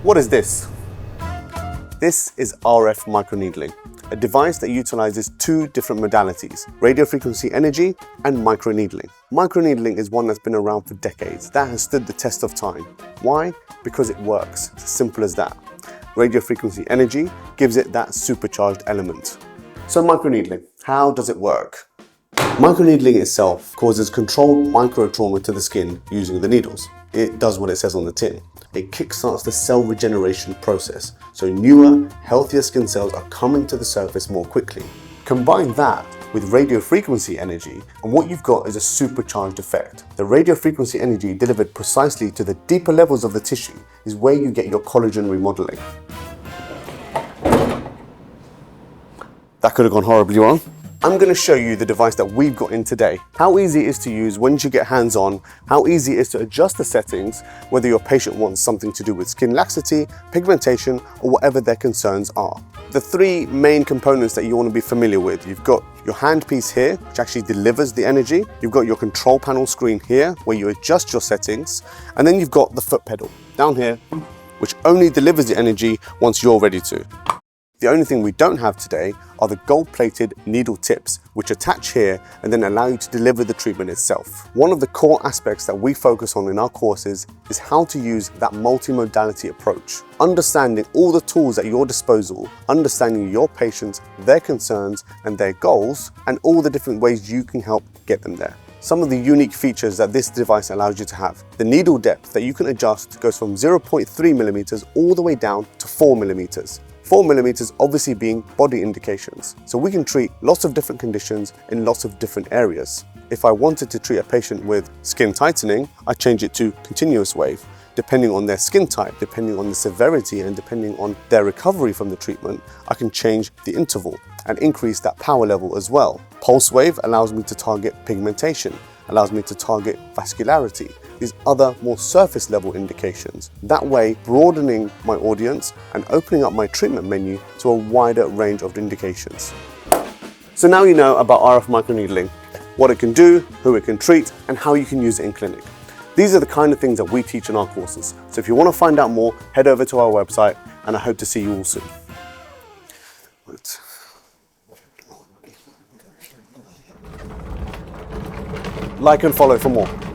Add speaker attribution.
Speaker 1: What is this? This is RF microneedling, a device that utilizes two different modalities, radiofrequency energy and microneedling. Microneedling is one that's been around for decades. That has stood the test of time. Why? Because it works. It's as simple as that. Radiofrequency energy gives it that supercharged element. So microneedling, how does it work? Microneedling itself causes controlled microtrauma to the skin using the needles. It does what it says on the tin. It kickstarts the cell regeneration process, so newer, healthier skin cells are coming to the surface more quickly. Combine that with radiofrequency energy, and what you've got is a supercharged effect. The radiofrequency energy delivered precisely to the deeper levels of the tissue is where you get your collagen remodeling. That could have gone horribly wrong. I'm going to show you the device that we've got in today. How easy it is to use once you get hands-on, how easy it is to adjust the settings, whether your patient wants something to do with skin laxity, pigmentation, or whatever their concerns are. The three main components that you want to be familiar with, you've got your handpiece here, which actually delivers the energy. You've got your control panel screen here, where you adjust your settings. And then you've got the foot pedal down here, which only delivers the energy once you're ready to. The only thing we don't have today are the gold-plated needle tips, which attach here and then allow you to deliver the treatment itself. One of the core aspects that we focus on in our courses is how to use that multimodality approach. Understanding all the tools at your disposal, understanding your patients, their concerns and their goals, and all the different ways you can help get them there. Some of the unique features that this device allows you to have. The needle depth that you can adjust goes from 0.3 millimeters all the way down to 4 millimeters. 4 millimeters obviously being body indications. So we can treat lots of different conditions in lots of different areas. If I wanted to treat a patient with skin tightening, I change it to continuous wave. Depending on their skin type, depending on the severity and depending on their recovery from the treatment, I can change the interval and increase that power level as well. Pulse wave allows me to target pigmentation, allows me to target vascularity, these other more surface level indications. That way, broadening my audience and opening up my treatment menu to a wider range of indications. So now you know about RF microneedling, what it can do, who it can treat, and how you can use it in clinic. These are the kind of things that we teach in our courses. So if you want to find out more, head over to our website, and I hope to see you all soon. Right. Like and follow for more.